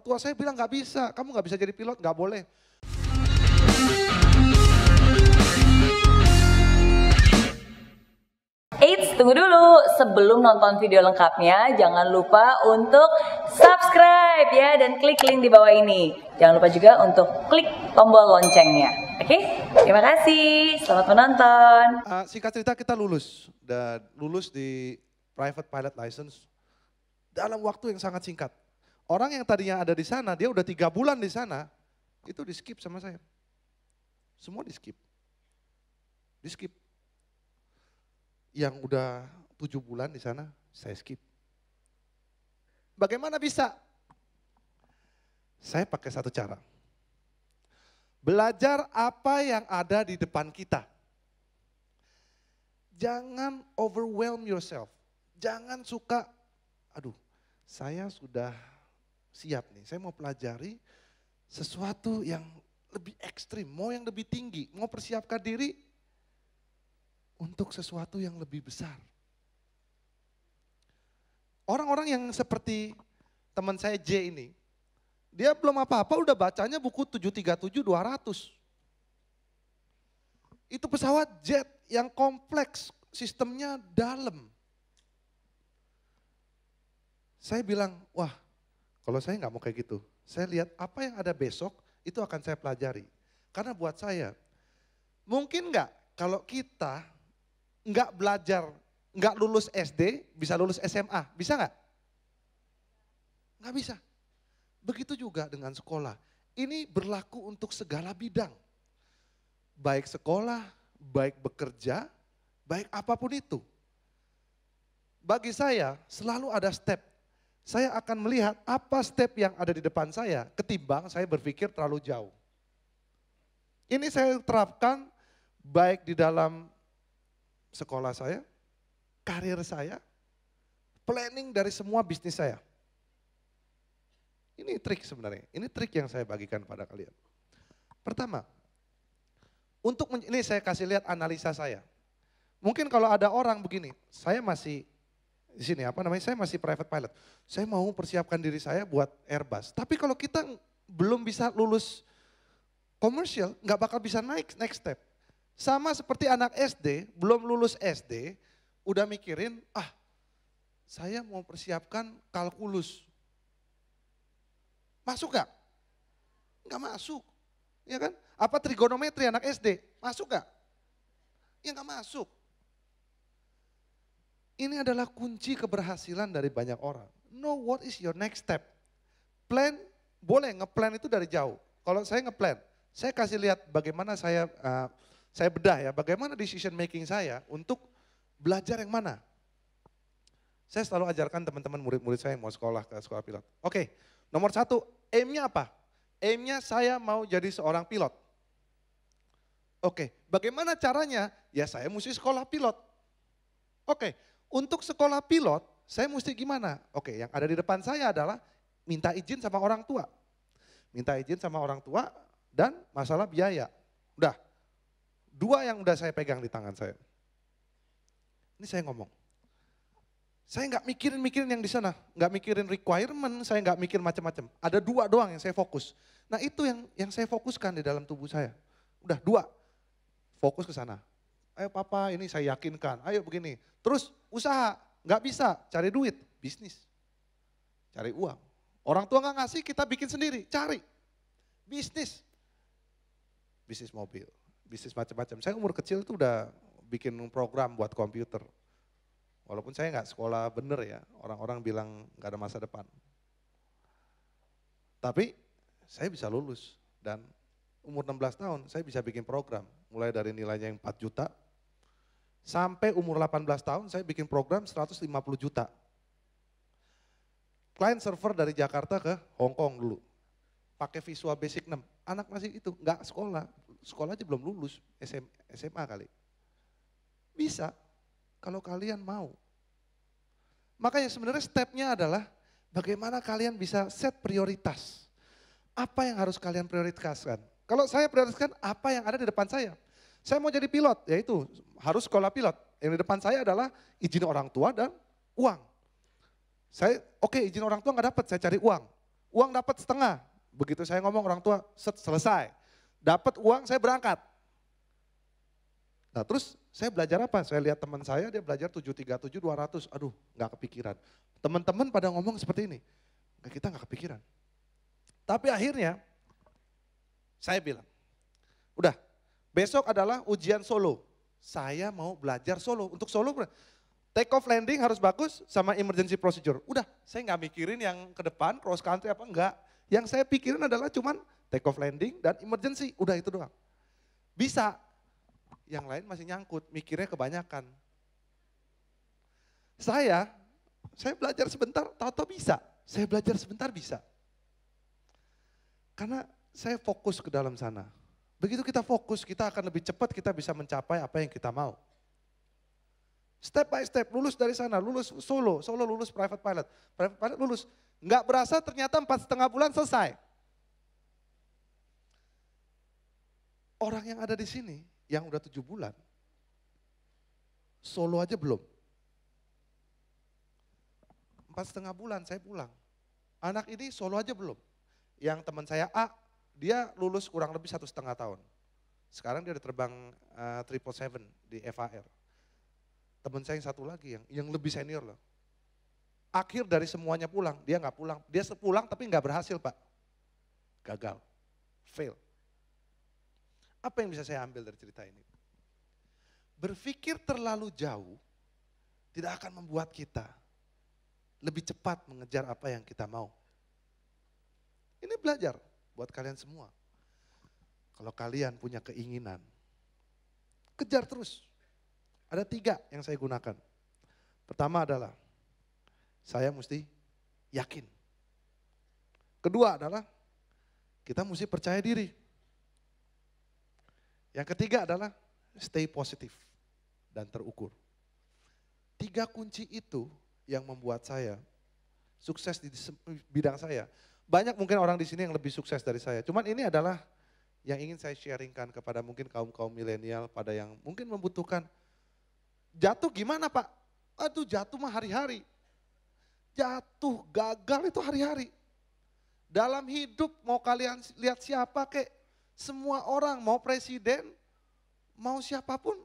tua saya bilang nggak bisa, kamu nggak bisa jadi pilot, nggak boleh. Eits, tunggu dulu. Sebelum nonton video lengkapnya, jangan lupa untuk subscribe ya dan klik link di bawah ini. Jangan lupa juga untuk klik tombol loncengnya. Oke? Terima kasih. Selamat menonton. Singkat cerita kita lulus dan lulus di private pilot license dalam waktu yang sangat singkat. Orang yang tadinya ada di sana, dia udah 3 bulan di sana, itu di skip sama saya. Semua di skip. Di skip. Yang udah 7 bulan di sana, saya skip. Bagaimana bisa? Saya pakai satu cara. Belajar apa yang ada di depan kita. Jangan overwhelm yourself. Jangan suka, aduh saya sudah siap nih, saya mau pelajari sesuatu yang lebih ekstrim, mau yang lebih tinggi, mau persiapkan diri untuk sesuatu yang lebih besar. Orang-orang yang seperti teman saya J ini, dia belum apa-apa udah bacanya buku 737-200. Itu pesawat jet yang kompleks, sistemnya dalam. Saya bilang, wah kalau saya nggak mau kayak gitu. Saya lihat apa yang ada besok, itu akan saya pelajari. Karena buat saya, mungkin nggak kalau kita nggak belajar, nggak lulus SD, bisa lulus SMA, bisa nggak? Nggak bisa. Begitu juga dengan sekolah. Ini berlaku untuk segala bidang. Baik sekolah, baik bekerja, baik apapun itu. Bagi saya selalu ada step. Saya akan melihat apa step yang ada di depan saya ketimbang saya berpikir terlalu jauh. Ini saya terapkan baik di dalam sekolah saya, karir saya, planning dari semua bisnis saya. Ini trik sebenarnya, ini trik yang saya bagikan pada kalian. Pertama, ini saya kasih lihat analisa saya. Mungkin kalau ada orang begini, saya masih di sini saya masih private pilot. Saya mau persiapkan diri saya buat Airbus. Tapi kalau kita belum bisa lulus komersial, nggak bakal bisa naik next step. Sama seperti anak SD, belum lulus SD, udah mikirin, saya mau persiapkan kalkulus. Masuk gak? Nggak masuk, ya kan? Apa trigonometri anak SD, masuk gak? Ya nggak masuk. Ini adalah kunci keberhasilan dari banyak orang. Know what is your next step. Plan, boleh ngeplan itu dari jauh. Kalau saya ngeplan, saya kasih lihat bagaimana saya bedah ya, bagaimana decision making saya untuk belajar yang mana. Saya selalu ajarkan teman-teman murid-murid saya yang mau sekolah ke sekolah pilot. Oke, nomor 1, aim-nya apa? Aim-nya saya mau jadi seorang pilot. Oke, bagaimana caranya? Ya saya mesti sekolah pilot. Oke, untuk sekolah pilot saya mesti gimana? Oke, yang ada di depan saya adalah minta izin sama orang tua. Minta izin sama orang tua dan masalah biaya. Udah, 2 yang udah saya pegang di tangan saya. Ini saya ngomong. Saya nggak mikirin yang di sana, nggak mikirin requirement, saya nggak mikir macam-macam. Ada 2 doang yang saya fokus. Nah itu yang saya fokuskan di dalam tubuh saya. Udah 2, fokus ke sana. Ayo papa ini saya yakinkan, ayo begini. Terus usaha, nggak bisa, cari duit, bisnis. Cari uang. Orang tua nggak ngasih, kita bikin sendiri, cari. Bisnis. Bisnis mobil, bisnis macam-macam. Saya umur kecil itu udah bikin program buat komputer. Walaupun saya nggak sekolah bener ya, orang-orang bilang nggak ada masa depan. Tapi saya bisa lulus dan umur 16 tahun saya bisa bikin program. Mulai dari nilainya yang 4 juta, sampai umur 18 tahun saya bikin program 150 juta. Client server dari Jakarta ke Hong Kong dulu. Pakai Visual Basic 6, anak masih itu, nggak sekolah. Sekolah aja belum lulus, SMA kali. Bisa, kalau kalian mau. Makanya sebenarnya stepnya adalah bagaimana kalian bisa set prioritas. Apa yang harus kalian prioritaskan? Kalau saya prioritaskan apa yang ada di depan saya. Saya mau jadi pilot, yaitu harus sekolah pilot. Yang di depan saya adalah izin orang tua dan uang. Saya izin orang tua nggak dapat, saya cari uang. uang dapat setengah. Begitu saya ngomong orang tua, selesai. Dapat uang saya berangkat. Nah terus saya belajar apa? Saya lihat teman saya dia belajar 737, 200. Aduh gak kepikiran. Teman-teman pada ngomong seperti ini. Kita gak kepikiran. Tapi akhirnya saya bilang, udah besok adalah ujian solo. Saya mau belajar solo. Untuk solo take off landing harus bagus sama emergency procedure. Udah saya gak mikirin yang ke depan cross country apa enggak. Yang saya pikirin adalah cuman take off landing dan emergency. Udah itu doang. Bisa. Yang lain masih nyangkut, mikirnya kebanyakan. Saya belajar sebentar, tahu-tahu bisa. Saya belajar sebentar bisa. Karena saya fokus ke dalam sana. Begitu kita fokus, kita akan lebih cepat kita bisa mencapai apa yang kita mau. Step by step, lulus dari sana, lulus solo lulus private pilot lulus. Nggak berasa ternyata 4,5 bulan selesai. Orang yang ada di sini, yang udah 7 bulan, solo aja belum. 4,5 bulan saya pulang. Anak ini solo aja belum. Yang teman saya A, dia lulus kurang lebih 1,5 tahun. Sekarang dia udah terbang 777 di FAR. Teman saya yang satu lagi yang lebih senior loh. Akhir dari semuanya pulang, dia nggak pulang. Dia pulang tapi nggak berhasil Pak. Gagal, fail. Apa yang bisa saya ambil dari cerita ini? Berpikir terlalu jauh tidak akan membuat kita lebih cepat mengejar apa yang kita mau. Ini belajar buat kalian semua. Kalau kalian punya keinginan, kejar terus. Ada 3 yang saya gunakan. Pertama adalah, saya mesti yakin. Kedua adalah, kita mesti percaya diri. Yang ketiga adalah, stay positif dan terukur. 3 kunci itu yang membuat saya sukses di bidang saya. Banyak mungkin orang di sini yang lebih sukses dari saya. Cuman ini adalah yang ingin saya sharingkan kepada mungkin kaum-kaum milenial pada yang mungkin membutuhkan. Jatuh gimana Pak? Aduh jatuh mah hari-hari. Jatuh, gagal itu hari-hari. Dalam hidup mau kalian lihat siapa kek, semua orang mau presiden, mau siapapun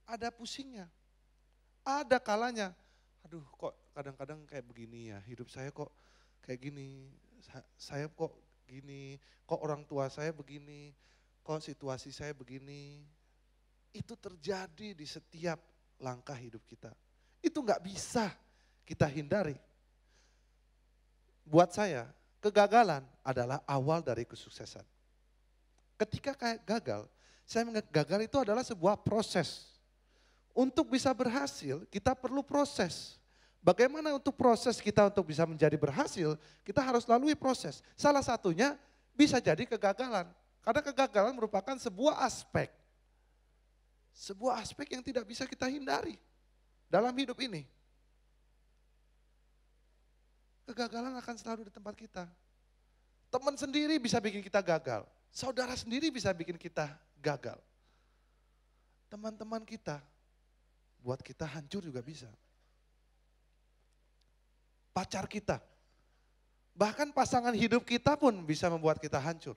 ada pusingnya. Ada kalanya, aduh kok kadang-kadang kayak begini ya, hidup saya kok kayak gini. Saya kok gini, kok orang tua saya begini, kok situasi saya begini. Itu terjadi di setiap langkah hidup kita. Itu nggak bisa kita hindari. Buat saya, kegagalan adalah awal dari kesuksesan. Ketika kayak gagal, saya menganggap gagal itu adalah sebuah proses. Untuk bisa berhasil, kita perlu proses. Bagaimana untuk proses kita untuk bisa menjadi berhasil, kita harus lalui proses. Salah satunya bisa jadi kegagalan. Karena kegagalan merupakan sebuah aspek. Sebuah aspek yang tidak bisa kita hindari dalam hidup ini. Kegagalan akan selalu di tempat kita. Teman sendiri bisa bikin kita gagal. Saudara sendiri bisa bikin kita gagal. Teman-teman kita, buat kita hancur juga bisa. Pacar kita, bahkan pasangan hidup kita pun bisa membuat kita hancur.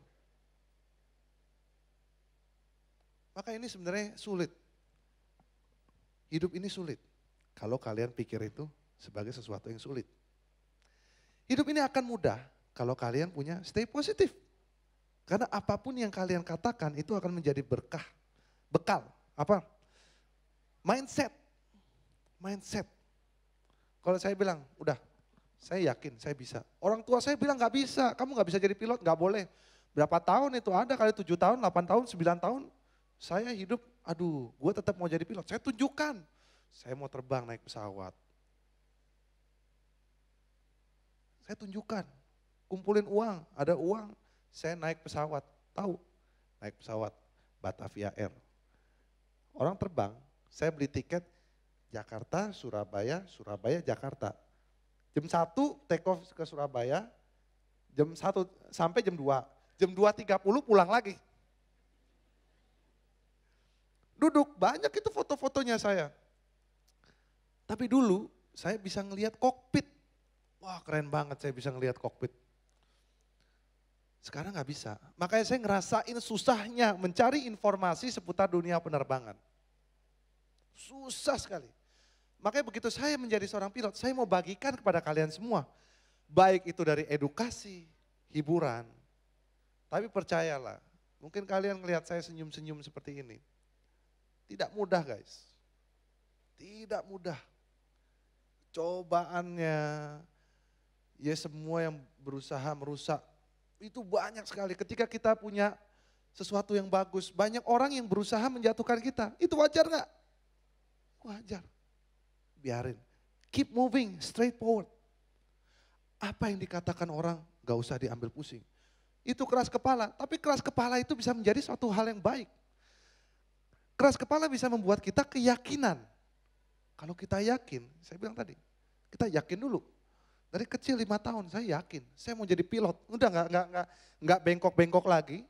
Maka ini sebenarnya sulit. Hidup ini sulit. Kalau kalian pikir itu sebagai sesuatu yang sulit. Hidup ini akan mudah kalau kalian punya stay positif. Karena apapun yang kalian katakan itu akan menjadi berkah. Bekal, apa? Mindset. Mindset. Kalau saya bilang, udah saya yakin saya bisa. Orang tua saya bilang gak bisa, kamu gak bisa jadi pilot, gak boleh. Berapa tahun itu ada kali 7 tahun, 8 tahun, 9 tahun. Saya hidup, aduh gue tetap mau jadi pilot. Saya tunjukkan, saya mau terbang naik pesawat. Saya tunjukkan, kumpulin uang, ada uang, saya naik pesawat. Tahu, naik pesawat Batavia Air. Orang terbang, saya beli tiket Jakarta, Surabaya, Surabaya, Jakarta. Jam 1 take off ke Surabaya, jam 1 sampai jam 2. Jam 2.30 pulang lagi. Duduk, banyak itu foto-fotonya saya. Tapi dulu saya bisa ngelihat kokpit. Wah keren banget saya bisa ngelihat kokpit. Sekarang nggak bisa. Makanya saya ngerasain susahnya mencari informasi seputar dunia penerbangan. Susah sekali. Makanya begitu saya menjadi seorang pilot, saya mau bagikan kepada kalian semua. Baik itu dari edukasi, hiburan. Tapi percayalah, mungkin kalian melihat saya senyum-senyum seperti ini. Tidak mudah guys. Tidak mudah. Cobaannya, ya semua yang berusaha merusak, itu banyak sekali. Ketika kita punya sesuatu yang bagus, banyak orang yang berusaha menjatuhkan kita. Itu wajar gak? Wajar. Biarin. Keep moving, straight forward. Apa yang dikatakan orang, gak usah diambil pusing. Itu keras kepala, tapi keras kepala itu bisa menjadi suatu hal yang baik. Keras kepala bisa membuat kita keyakinan. Kalau kita yakin, saya bilang tadi, kita yakin dulu. Dari kecil 5 tahun saya yakin, saya mau jadi pilot. Udah nggak bengkok-bengkok lagi.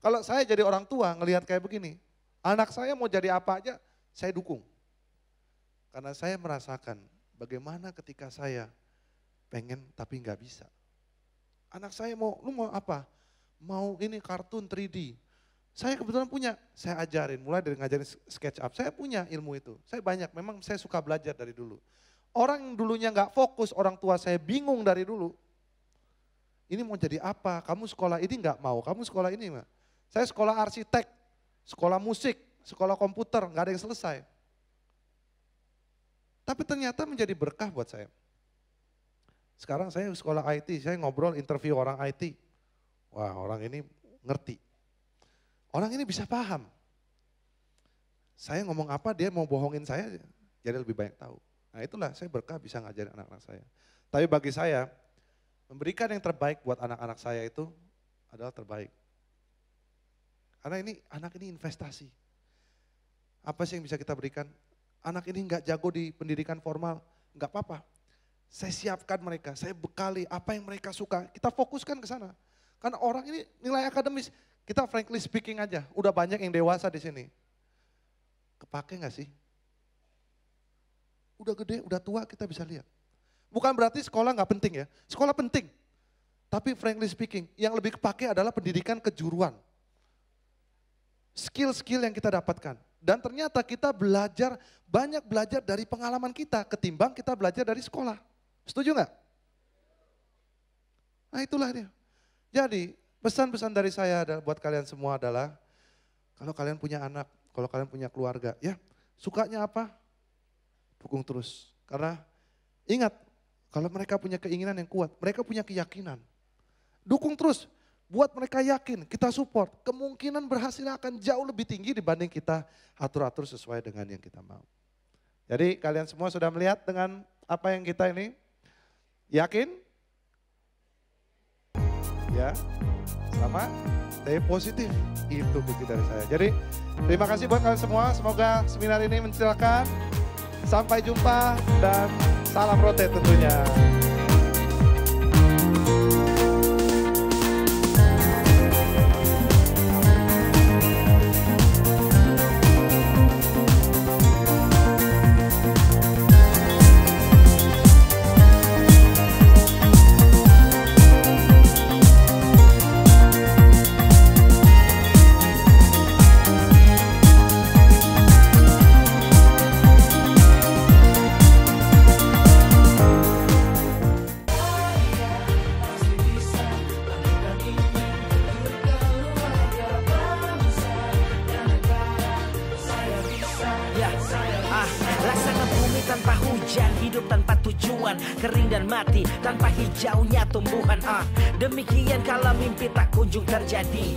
Kalau saya jadi orang tua ngelihat kayak begini, anak saya mau jadi apa aja, saya dukung. Karena saya merasakan bagaimana ketika saya pengen tapi nggak bisa. Anak saya lu mau apa? Mau ini kartun 3D. Saya kebetulan punya, saya ajarin, mulai dari ngajarin SketchUp. Saya punya ilmu itu, saya banyak, memang saya suka belajar dari dulu. Orang yang dulunya nggak fokus, orang tua saya bingung dari dulu. Ini mau jadi apa? Kamu sekolah ini nggak mau, kamu sekolah ini nggak. Saya sekolah arsitek, sekolah musik, sekolah komputer, nggak ada yang selesai. Tapi ternyata menjadi berkah buat saya. Sekarang saya sekolah IT, saya ngobrol interview orang IT. Wah, orang ini ngerti. Orang ini bisa paham. Saya ngomong apa, dia mau bohongin saya, jadi lebih banyak tahu. Nah itulah saya berkah bisa ngajarin anak-anak saya. Tapi bagi saya, memberikan yang terbaik buat anak-anak saya itu adalah terbaik. Karena anak ini investasi. Apa sih yang bisa kita berikan? Anak ini nggak jago di pendidikan formal, nggak apa-apa. Saya siapkan mereka, saya bekali apa yang mereka suka, kita fokuskan ke sana. Karena orang ini nilai akademis, kita frankly speaking aja, udah banyak yang dewasa di sini. Kepake nggak sih? Udah gede, udah tua kita bisa lihat. Bukan berarti sekolah nggak penting ya, sekolah penting. Tapi frankly speaking, yang lebih kepake adalah pendidikan kejuruan. Skill-skill yang kita dapatkan. Dan ternyata kita banyak belajar dari pengalaman kita ketimbang kita belajar dari sekolah. Setuju nggak? Nah itulah dia. Jadi pesan-pesan dari saya buat kalian semua adalah, kalau kalian punya anak, kalau kalian punya keluarga, ya sukanya apa? Dukung terus. Karena ingat, kalau mereka punya keinginan yang kuat, mereka punya keyakinan. Dukung terus, buat mereka yakin, kita support. Kemungkinan berhasilnya akan jauh lebih tinggi dibanding kita atur-atur sesuai dengan yang kita mau. Jadi kalian semua sudah melihat dengan apa yang kita ini, yakin? Ya, sama, stay positif. Itu bukti dari saya. Jadi terima kasih buat kalian semua, semoga seminar ini mencerahkan. Sampai jumpa dan salam rotate tentunya. Laksana bumi tanpa hujan, hidup tanpa tujuan, kering dan mati tanpa hijaunya tumbuhan. Demikian kalau mimpi tak kunjung terjadi.